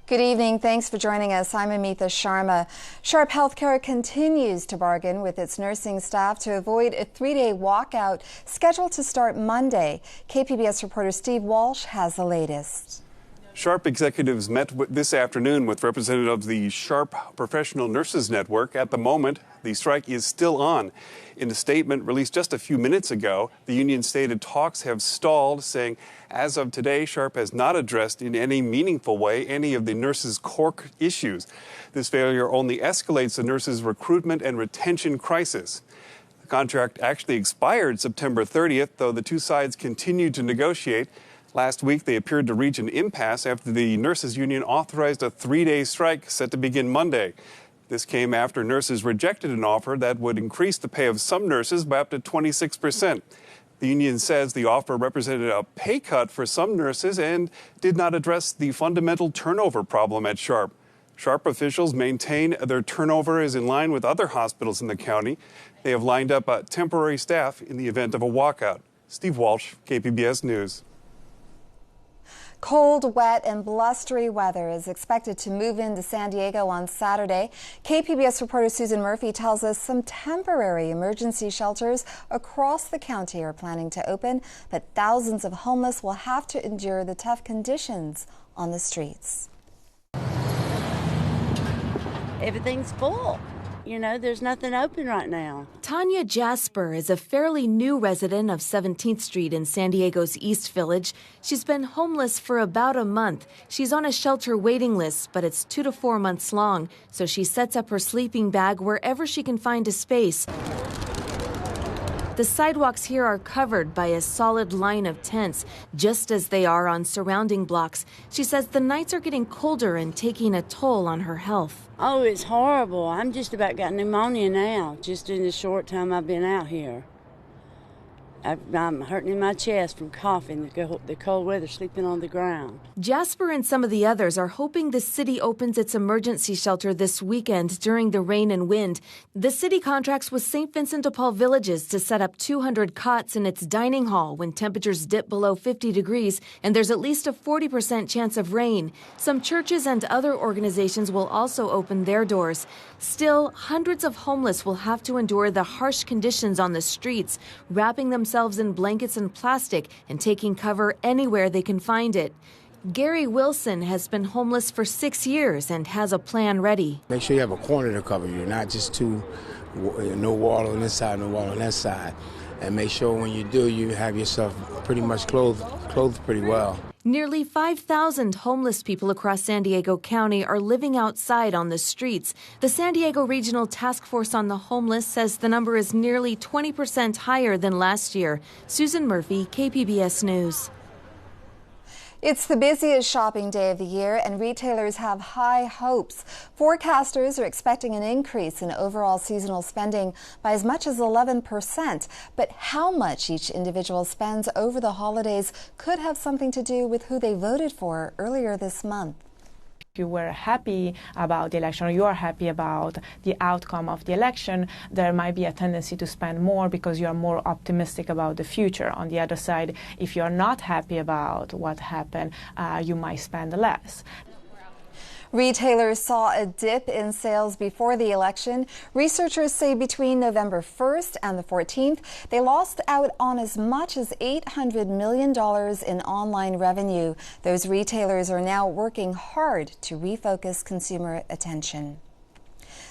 Good evening. Thanks for joining us. I'm Amitha Sharma. Sharp Healthcare continues to bargain with its nursing staff to avoid a three-day walkout scheduled to start Monday. KPBS reporter Steve Walsh has the latest. Sharp executives met this afternoon with representatives of the Sharp Professional Nurses Network. At the moment, the strike is still on. In a statement released just a few minutes ago, the union stated talks have stalled, saying as of today, Sharp has not addressed in any meaningful way any of the nurses' core issues. This failure only escalates the nurses' recruitment and retention crisis. The contract actually expired September 30th, though the two sides continued to negotiate. Last week, they appeared to reach an impasse after the nurses' union authorized a three-day strike set to begin Monday. This came after nurses rejected an offer that would increase the pay of some nurses by up to 26%. The union says the offer represented a pay cut for some nurses and did not address the fundamental turnover problem at Sharp. Sharp officials maintain their turnover is in line with other hospitals in the county. They have lined up temporary staff in the event of a walkout. Steve Walsh, KPBS News. Cold, wet, and blustery weather is expected to move into San Diego on Saturday. KPBS reporter Susan Murphy tells us some temporary emergency shelters across the county are planning to open, but thousands of homeless will have to endure the tough conditions on the streets. Everything's full. You know, there's nothing open right now. Tanya Jasper is a fairly new resident of 17th Street in San Diego's East Village. She's been homeless for about a month. She's on a shelter waiting list, but it's 2 to 4 months long, so she sets up her sleeping bag wherever she can find a space. The sidewalks here are covered by a solid line of tents, just as they are on surrounding blocks. She says the nights are getting colder and taking a toll on her health. Oh, it's horrible. I'm just about got pneumonia now, just in the short time I've been out here. I'm hurting in my chest from coughing, the cold weather, sleeping on the ground. Jasper and some of the others are hoping the city opens its emergency shelter this weekend during the rain and wind. The city contracts with St. Vincent de Paul Villages to set up 200 cots in its dining hall when temperatures dip below 50 degrees and there's at least a 40% chance of rain. Some churches and other organizations will also open their doors. Still, hundreds of homeless will have to endure the harsh conditions on the streets, wrapping themselves in blankets and plastic and taking cover anywhere they can find it. Gary Wilson has been homeless for 6 years and has a plan ready. Make sure you have a corner to cover you, not just no wall on this side, no wall on that side. And make sure when you do, you have yourself pretty much clothed pretty well. Nearly 5,000 homeless people across San Diego County are living outside on the streets. The San Diego Regional Task Force on the Homeless says the number is nearly 20% higher than last year. Susan Murphy, KPBS News. It's the busiest shopping day of the year, and retailers have high hopes. Forecasters are expecting an increase in overall seasonal spending by as much as 11%. But how much each individual spends over the holidays could have something to do with who they voted for earlier this month. If you were happy about the election, or you are happy about the outcome of the election, there might be a tendency to spend more because you are more optimistic about the future. On the other side, if you are not happy about what happened, you might spend less. Retailers saw a dip in sales before the election. Researchers say between November 1st and the 14th, they lost out on as much as $800 million in online revenue. Those retailers are now working hard to refocus consumer attention.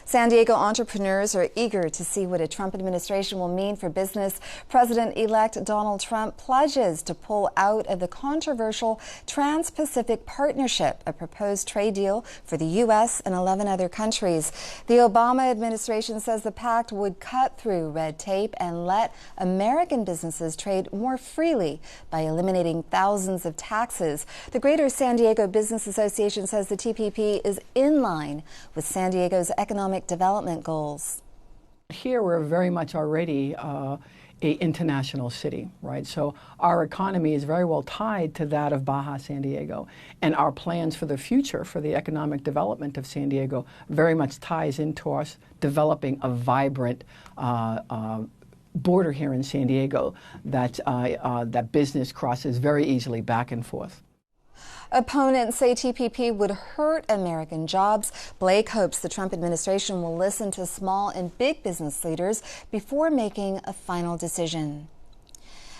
San Diego entrepreneurs are eager to see what a Trump administration will mean for business. President-elect Donald Trump pledges to pull out of the controversial Trans-Pacific Partnership, a proposed trade deal for the U.S. and 11 other countries. The Obama administration says the pact would cut through red tape and let American businesses trade more freely by eliminating thousands of taxes. The Greater San Diego Business Association says the TPP is in line with San Diego's economic development goals. Here we're very much already an international city, right? So our economy is very well tied to that of Baja San Diego, and our plans for the future for the economic development of San Diego very much ties into us developing a vibrant border here in San Diego that business crosses very easily back and forth. Opponents say TPP would hurt American jobs. Blake hopes the Trump administration will listen to small and big business leaders before making a final decision.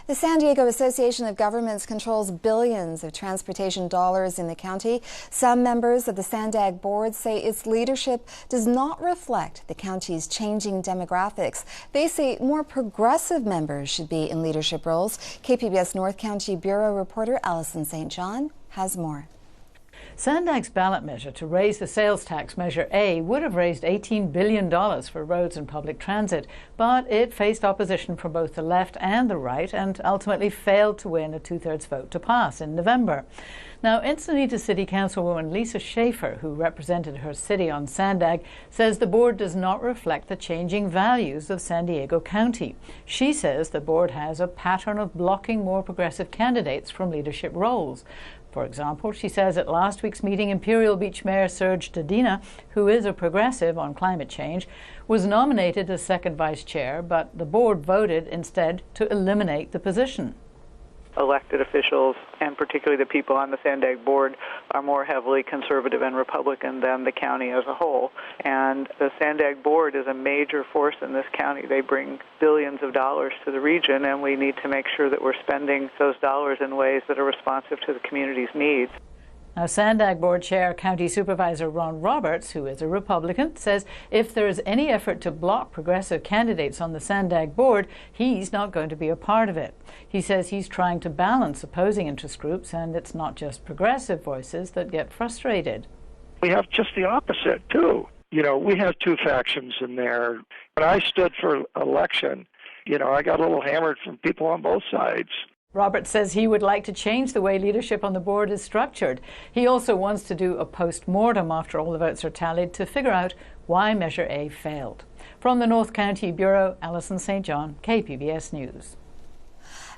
The San Diego Association of Governments controls billions of transportation dollars in the county. Some members of the SANDAG board say its leadership does not reflect the county's changing demographics. They say more progressive members should be in leadership roles. KPBS North County Bureau reporter Allison St. John has more. SANDAG's ballot measure to raise the sales tax, Measure A, would have raised $18 billion for roads and public transit, but it faced opposition from both the left and the right and ultimately failed to win a two-thirds vote to pass in November. Now, Encinitas City Councilwoman Lisa Schaefer, who represented her city on SANDAG, says the board does not reflect the changing values of San Diego County. She says the board has a pattern of blocking more progressive candidates from leadership roles. For example, she says at last week's meeting, Imperial Beach Mayor Serge Dedina, who is a progressive on climate change, was nominated as second vice chair, but the board voted instead to eliminate the position. Elected officials, and particularly the people on the SANDAG board, are more heavily conservative and Republican than the county as a whole. And the SANDAG board is a major force in this county. They bring billions of dollars to the region, and we need to make sure that we're spending those dollars in ways that are responsive to the community's needs. Now, SANDAG Board Chair County Supervisor Ron Roberts, who is a Republican, says if there is any effort to block progressive candidates on the SANDAG board, he's not going to be a part of it. He says he's trying to balance opposing interest groups, and it's not just progressive voices that get frustrated. We have just the opposite, too. You know, we have two factions in there. When I stood for election, I got a little hammered from people on both sides. Roberts says he would like to change the way leadership on the board is structured. He also wants to do a post-mortem after all the votes are tallied to figure out why Measure A failed. From the North County Bureau, Allison St. John, KPBS News.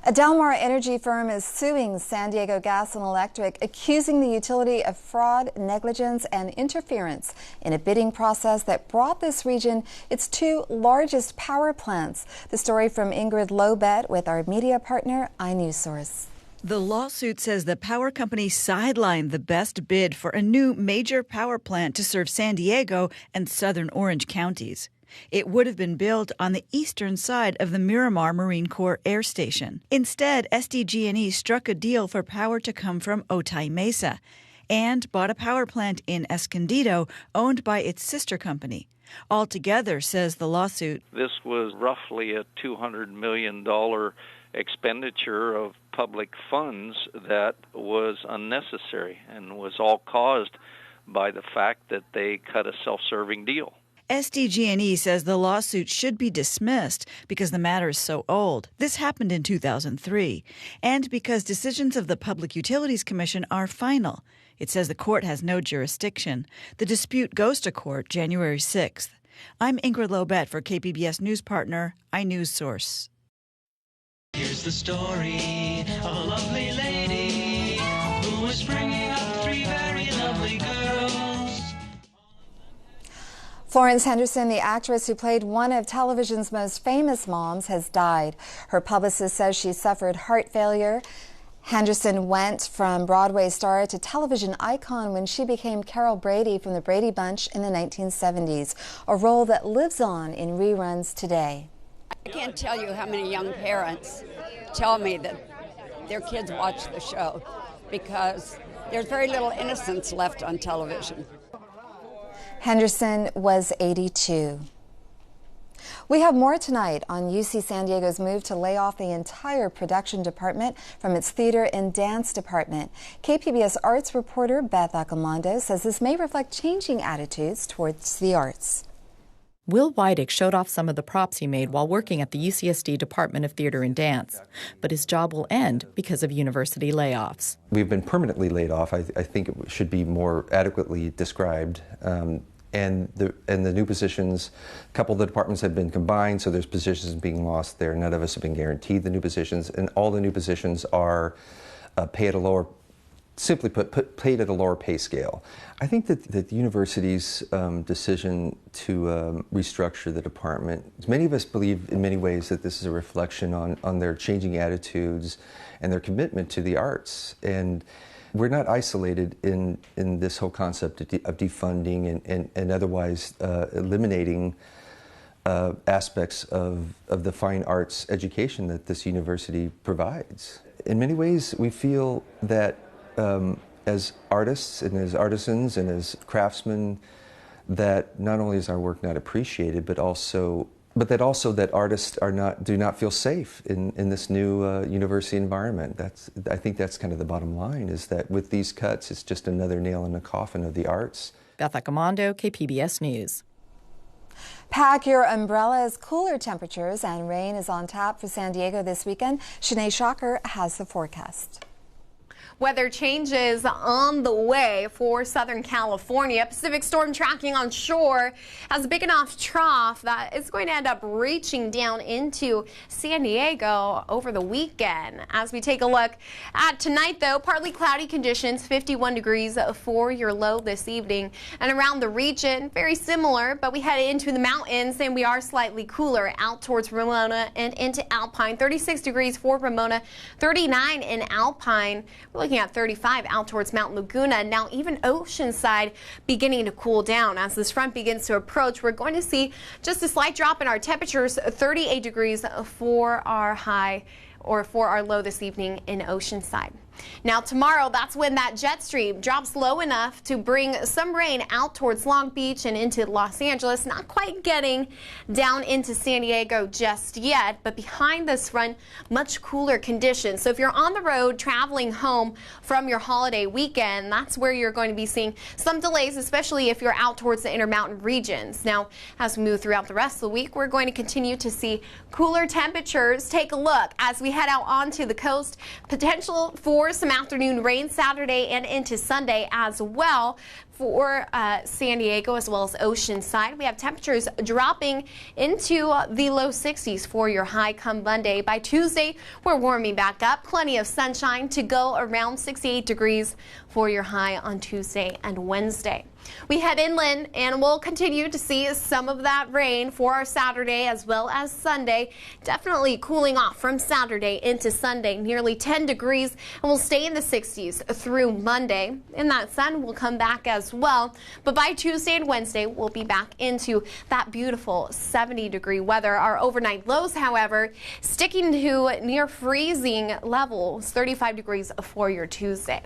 A Del Mar energy firm is suing San Diego Gas and Electric, accusing the utility of fraud, negligence, and interference in a bidding process that brought this region its two largest power plants. The story from Ingrid Lobet with our media partner, iNewsSource. The lawsuit says the power company sidelined the best bid for a new major power plant to serve San Diego and southern Orange counties. It would have been built on the eastern side of the Miramar Marine Corps Air Station. Instead, SDG&E struck a deal for power to come from Otay Mesa and bought a power plant in Escondido owned by its sister company. Altogether, says the lawsuit, this was roughly a $200 million expenditure of public funds that was unnecessary and was all caused by the fact that they cut a self-serving deal. SDG&E says the lawsuit should be dismissed because the matter is so old. This happened in 2003, and because decisions of the Public Utilities Commission are final. It says the court has no jurisdiction. The dispute goes to court January 6th. I'm Ingrid Lobet for KPBS News Partner, iNewsSource. Here's the story of a lovely lady who was bringing up three very lovely girls. Florence Henderson, the actress who played one of television's most famous moms, has died. Her publicist says she suffered heart failure. Henderson went from Broadway star to television icon when she became Carol Brady from the Brady Bunch in the 1970s, a role that lives on in reruns today. I can't tell you how many young parents tell me that their kids watch the show because there's very little innocence left on television. Henderson was 82. We have more tonight on UC San Diego's move to lay off the entire production department from its theater and dance department. KPBS arts reporter Beth Accomando says this may reflect changing attitudes towards the arts. Will Weidick showed off some of the props he made while working at the UCSD Department of Theater and Dance, but his job will end because of university layoffs. We've been permanently laid off. I think it should be more adequately described. And the new positions, a couple of the departments have been combined, so there's positions being lost there. None of us have been guaranteed the new positions, and all the new positions are paid at a lower, simply put, paid at a lower pay scale. I think that the university's decision to restructure the department, many of us believe in many ways that this is a reflection on their changing attitudes and their commitment to the arts. And we're not isolated in this whole concept of defunding and otherwise eliminating aspects of the fine arts education that this university provides. In many ways, we feel that as artists and as artisans and as craftsmen, that not only is our work not appreciated, but that artists do not feel safe in this new university environment. I think that's kind of the bottom line, is that with these cuts, it's just another nail in the coffin of the arts. Beth Accomando, KPBS News. Pack your umbrellas. Cooler temperatures and rain is on tap for San Diego this weekend. Shanae Shocker has the forecast. Weather changes on the way for Southern California. Pacific storm tracking on shore has a big enough trough that it's going to end up reaching down into San Diego over the weekend. As we take a look at tonight, though, partly cloudy conditions, 51 degrees for your low this evening. And around the region, very similar, but we head into the mountains and we are slightly cooler out towards Ramona and into Alpine. 36 degrees for Ramona, 39 in Alpine. We're looking at 35 out towards Mount Laguna. Now even Oceanside beginning to cool down. As this front begins to approach, we're going to see just a slight drop in our temperatures, 38 degrees for our high or for our low this evening in Oceanside. Now tomorrow, that's when that jet stream drops low enough to bring some rain out towards Long Beach and into Los Angeles. Not quite getting down into San Diego just yet, but behind this front, much cooler conditions. So if you're on the road traveling home from your holiday weekend, that's where you're going to be seeing some delays, especially if you're out towards the Intermountain regions. Now, as we move throughout the rest of the week, we're going to continue to see cooler temperatures. Take a look as we head out onto the coast. Potential for some afternoon rain Saturday and into Sunday as well for San Diego as well as Oceanside. We have temperatures dropping into the low 60s for your high come Monday. By Tuesday, we're warming back up. Plenty of sunshine to go around 68 degrees for your high on Tuesday and Wednesday. We head inland and we'll continue to see some of that rain for our Saturday as well as Sunday. Definitely cooling off from Saturday into Sunday, nearly 10 degrees, and we'll stay in the 60s through Monday. And that sun will come back as well. But by Tuesday and Wednesday, we'll be back into that beautiful 70-degree weather. Our overnight lows, however, sticking to near freezing levels, 35 degrees for your Tuesday.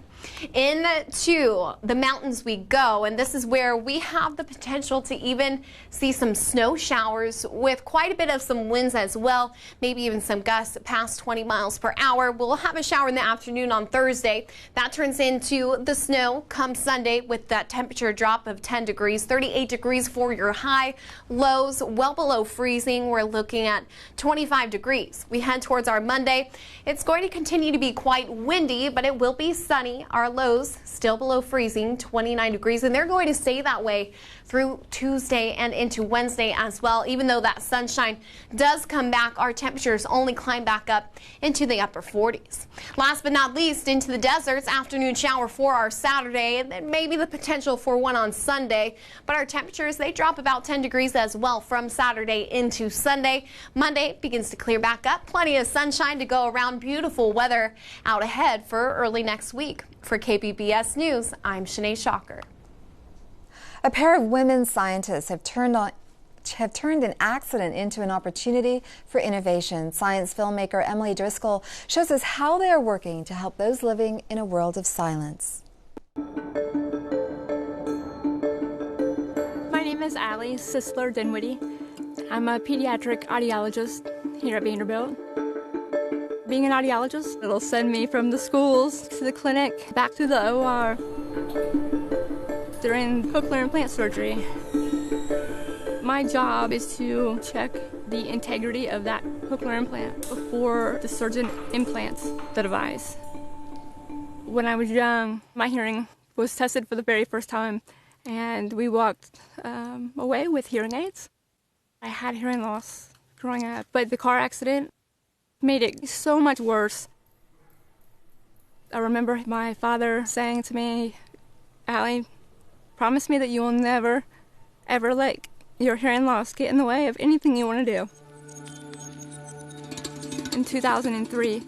Into the mountains we go, and this is where we have the potential to even see some snow showers with quite a bit of some winds as well, maybe even some gusts past 20 miles per hour. We'll have a shower in the afternoon on Thursday. That turns into the snow come Sunday with that temperature drop of 10 degrees, 38 degrees for your high. Lows well below freezing. We're looking at 25 degrees. We head towards our Monday. It's going to continue to be quite windy, but it will be sunny. Our lows still below freezing, 29 degrees, and they're going to stay that way through Tuesday and into Wednesday as well. Even though that sunshine does come back, our temperatures only climb back up into the upper 40s. Last but not least, into the deserts, afternoon shower for our Saturday, and then maybe the potential for one on Sunday. But our temperatures, they drop about 10 degrees as well from Saturday into Sunday. Monday begins to clear back up. Plenty of sunshine to go around. Beautiful weather out ahead for early next week. For KPBS News, I'm Shanae Shocker. A pair of women scientists have turned an accident into an opportunity for innovation. Science filmmaker Emily Driscoll shows us how they are working to help those living in a world of silence. My name is Allie Sisler Dinwiddie. I'm a pediatric audiologist here at Vanderbilt. Being an audiologist, it'll send me from the schools to the clinic, back to the OR during cochlear implant surgery. My job is to check the integrity of that cochlear implant before the surgeon implants the device. When I was young, my hearing was tested for the very first time, and we walked away with hearing aids. I had hearing loss growing up, but the car accident made it so much worse. I remember my father saying to me, "Allie, promise me that you will never, ever let your hearing loss get in the way of anything you want to do." In 2003,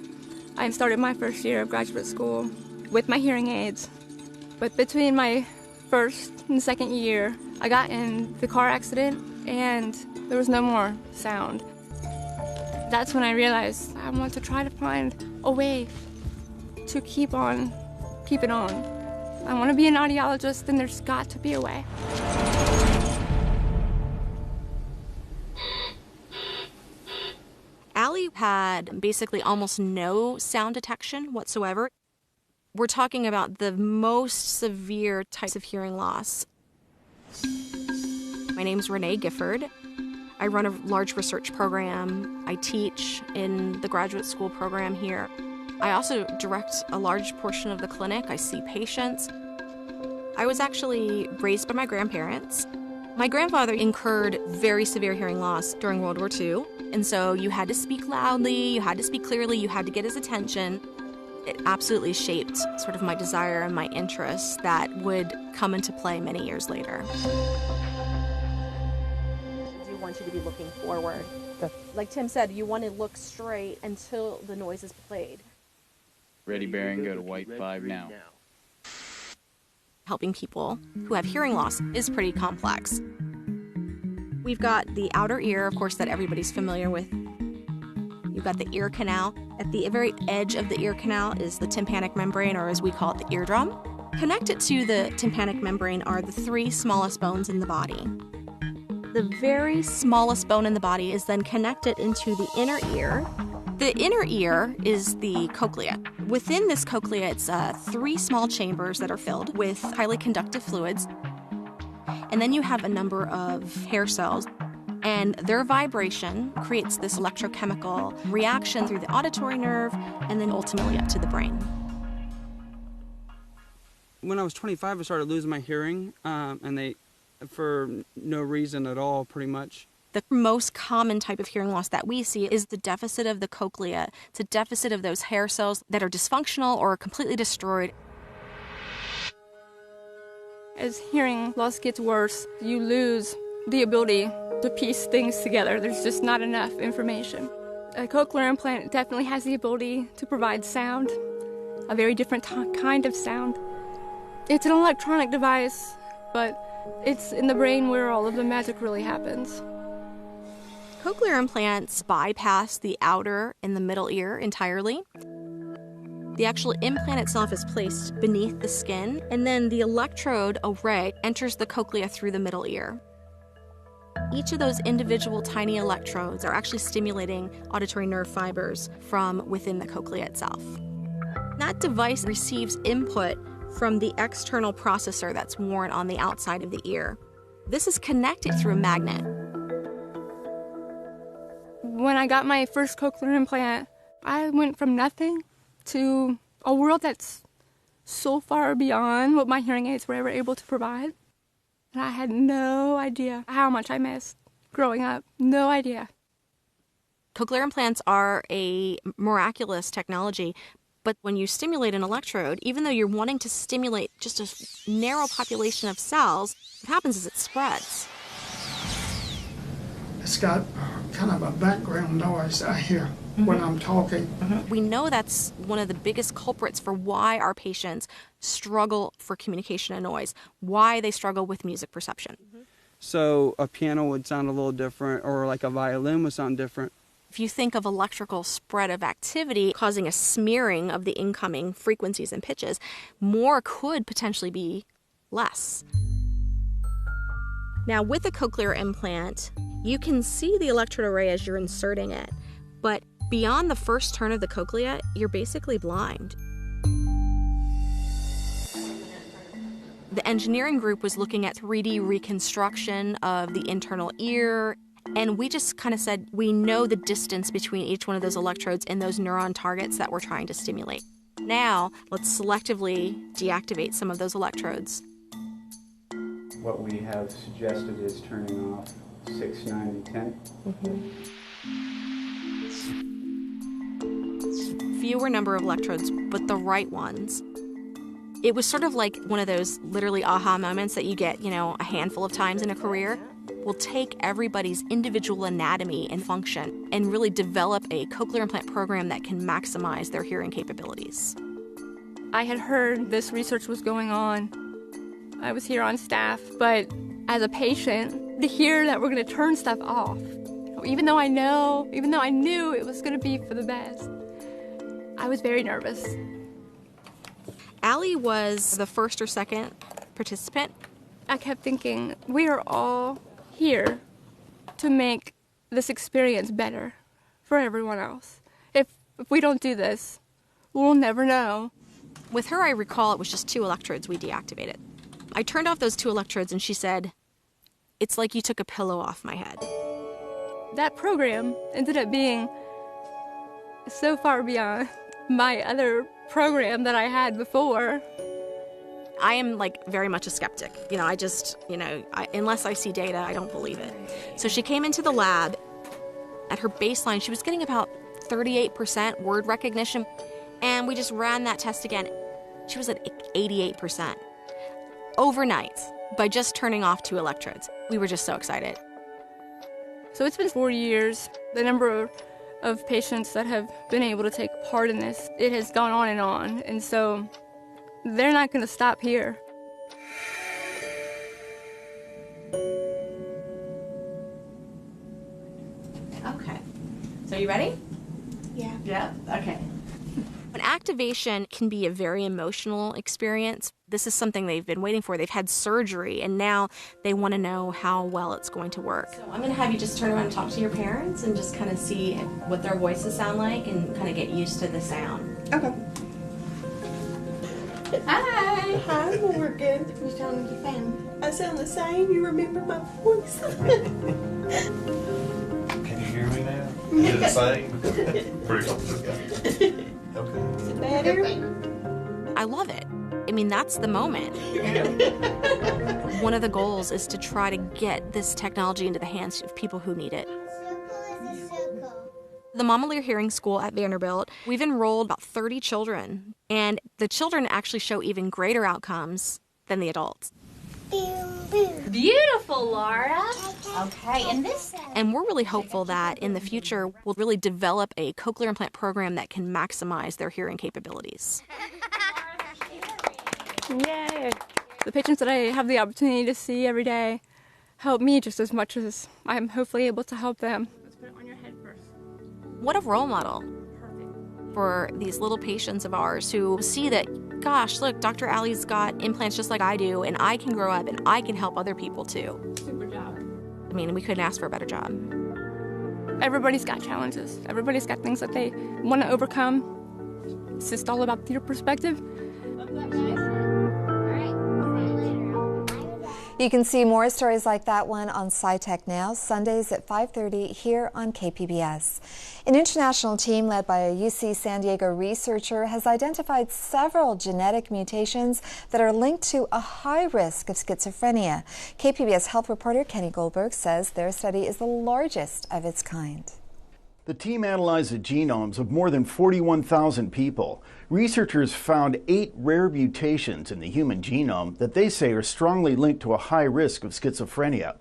I started my first year of graduate school. with my hearing aids. But between my first and second year, I got in the car accident and there was no more sound. That's when I realized I want to try to find a way to keep on keeping on. I want to be an audiologist, and there's got to be a way. Allie had basically almost no sound detection whatsoever. We're talking about the most severe types of hearing loss. My name's Renee Gifford. I run a large research program. I teach in the graduate school program here. I also direct a large portion of the clinic. I see patients. I was actually raised by my grandparents. My grandfather incurred very severe hearing loss during World War II, and so you had to speak loudly, you had to speak clearly, you had to get his attention. It absolutely shaped sort of my desire and my interests that would come into play many years later. I want you to be looking forward. Like Tim said, you want to look straight until the noise is played. Ready, bearing, go to white 5 now. Helping people who have hearing loss is pretty complex. We've got the outer ear, of course, that everybody's familiar with. You've got the ear canal. At the very edge of the ear canal is the tympanic membrane, or as we call it, the eardrum. Connected to the tympanic membrane are the 3 smallest bones in the body. The very smallest bone in the body is then connected into the inner ear. The inner ear is the cochlea. Within this cochlea, it's 3 small chambers that are filled with highly conductive fluids. And then you have a number of hair cells, and their vibration creates this electrochemical reaction through the auditory nerve and then ultimately up to the brain. When I was 25, I started losing my hearing, and for no reason at all, pretty much. The most common type of hearing loss that we see is the deficit of the cochlea. It's a deficit of those hair cells that are dysfunctional or completely destroyed. As hearing loss gets worse, you lose the ability to piece things together. There's just not enough information. A cochlear implant definitely has the ability to provide sound, a very different kind of sound. It's an electronic device, but it's in the brain where all of the magic really happens. Cochlear implants bypass the outer and the middle ear entirely. The actual implant itself is placed beneath the skin, and then the electrode array enters the cochlea through the middle ear. Each of those individual tiny electrodes are actually stimulating auditory nerve fibers from within the cochlea itself. That device receives input from the external processor that's worn on the outside of the ear. This is connected through a magnet. When I got my first cochlear implant, I went from nothing to a world that's so far beyond what my hearing aids were ever able to provide. And I had no idea how much I missed growing up. No idea. Cochlear implants are a miraculous technology, but when you stimulate an electrode, even though you're wanting to stimulate just a narrow population of cells, what happens is it spreads. It's got kind of a background noise I hear when I'm talking. We know that's one of the biggest culprits for why our patients struggle for communication and noise, why they struggle with music perception. So a piano would sound a little different, or like a violin would sound different. If you think of electrical spread of activity causing a smearing of the incoming frequencies and pitches, more could potentially be less. Now, with a cochlear implant, you can see the electrode array as you're inserting it, but beyond the first turn of the cochlea, you're basically blind. The engineering group was looking at 3D reconstruction of the internal ear, and we just kind of said, we know the distance between each one of those electrodes and those neuron targets that we're trying to stimulate. Now, let's selectively deactivate some of those electrodes. What we have suggested is turning off 6, 9, and 10. Fewer number of electrodes, but the right ones. It was sort of like one of those literally aha moments that you get, a handful of times in a career. We'll take everybody's individual anatomy and function and really develop a cochlear implant program that can maximize their hearing capabilities. I had heard this research was going on. I was here on staff, but as a patient, to hear that we're going to turn stuff off, even though I knew it was going to be for the best, I was very nervous. Allie was the first or second participant. I kept thinking, we are all here to make this experience better for everyone else. If we don't do this, we'll never know. With her, I recall it was just 2 electrodes we deactivated. I turned off those 2 electrodes and she said, "It's like you took a pillow off my head." That program ended up being so far beyond my other program that I had before. I am very much a skeptic. Unless I see data, I don't believe it. So she came into the lab. At her baseline, she was getting about 38% word recognition. And we just ran that test again. She was at 88%. Overnight, by just turning off 2 electrodes. We were just so excited. So it's been 4 years. The number of patients that have been able to take part in this, it has gone on. And so they're not going to stop here. Okay. So you ready? Yeah. Yeah? Okay. An activation can be a very emotional experience. This is something they've been waiting for. They've had surgery, and now they want to know how well it's going to work. So I'm going to have you just turn around and talk to your parents and just kind of see what their voices sound like and kind of get used to the sound. Okay. Hi. Hi, Morgan. You sound like you found. I sound the same. You remember my voice. Can you hear me now? Is it the same? Pretty close. Okay. Is it better? I love it. I mean, that's the moment. One of the goals is to try to get this technology into the hands of people who need it. The Mama Lear Hearing School at Vanderbilt, we've enrolled about 30 children, and the children actually show even greater outcomes than the adults. Beautiful, Laura. Okay, And we're really hopeful that in the future we'll really develop a cochlear implant program that can maximize their hearing capabilities. Yay! The patients that I have the opportunity to see every day help me just as much as I'm hopefully able to help them. Let's put it on your head first. What a role model for these little patients of ours who see that, gosh, look, Dr. Allie's got implants just like I do, and I can grow up and I can help other people too. Super job. I mean, we couldn't ask for a better job. Everybody's got challenges. Everybody's got things that they want to overcome. It's just all about their perspective. You can see more stories like that one on SciTech Now, Sundays at 5:30 here on KPBS. An international team led by a UC San Diego researcher has identified several genetic mutations that are linked to a high risk of schizophrenia. KPBS health reporter Kenny Goldberg says their study is the largest of its kind. The team analyzed the genomes of more than 41,000 people. Researchers found 8 rare mutations in the human genome that they say are strongly linked to a high risk of schizophrenia.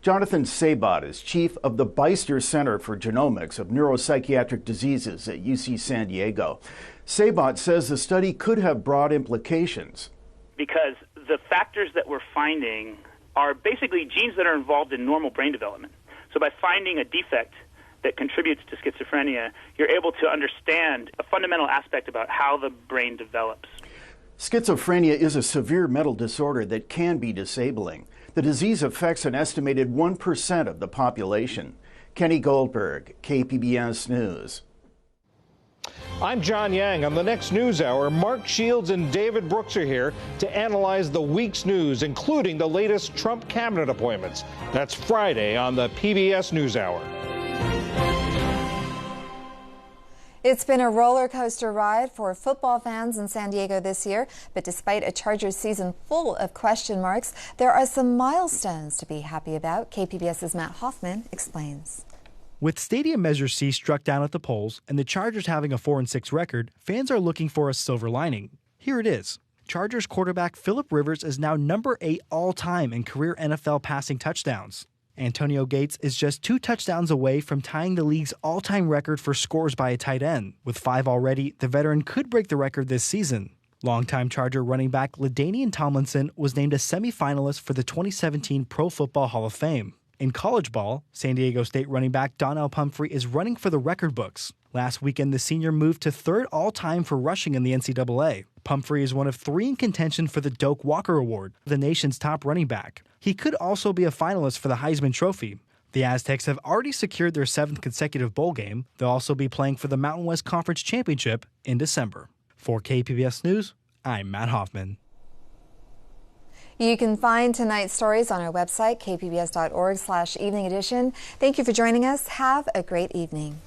Jonathan Sabat is chief of the Beister Center for Genomics of Neuropsychiatric Diseases at UC San Diego. Sabat says the study could have broad implications. Because the factors that we're finding are basically genes that are involved in normal brain development. So by finding a defect that contributes to schizophrenia, you're able to understand a fundamental aspect about how the brain develops. Schizophrenia is a severe mental disorder that can be disabling. The disease affects an estimated 1% of the population. Kenny Goldberg, KPBS News. I'm John Yang. On the next news hour, Mark Shields and David Brooks are here to analyze the week's news, including the latest Trump cabinet appointments. That's Friday on the PBS NewsHour. It's been a roller coaster ride for football fans in San Diego this year, but despite a Chargers season full of question marks, there are some milestones to be happy about. KPBS's Matt Hoffman explains. With Stadium Measure C struck down at the polls and the Chargers having a 4-6 record, fans are looking for a silver lining. Here it is. Chargers quarterback Phillip Rivers is now number 8 all-time in career NFL passing touchdowns. Antonio Gates is just 2 touchdowns away from tying the league's all-time record for scores by a tight end. With 5 already, the veteran could break the record this season. Longtime Charger running back LaDainian Tomlinson was named a semifinalist for the 2017 Pro Football Hall of Fame. In college ball, San Diego State running back Donnell Pumphrey is running for the record books. Last weekend, the senior moved to third all-time for rushing in the NCAA. Pumphrey is one of 3 in contention for the Doak Walker Award, the nation's top running back. He could also be a finalist for the Heisman Trophy. The Aztecs have already secured their 7th consecutive bowl game. They'll also be playing for the Mountain West Conference Championship in December. For KPBS News, I'm Matt Hoffman. You can find tonight's stories on our website, kpbs.org/evening edition. Thank you for joining us. Have a great evening.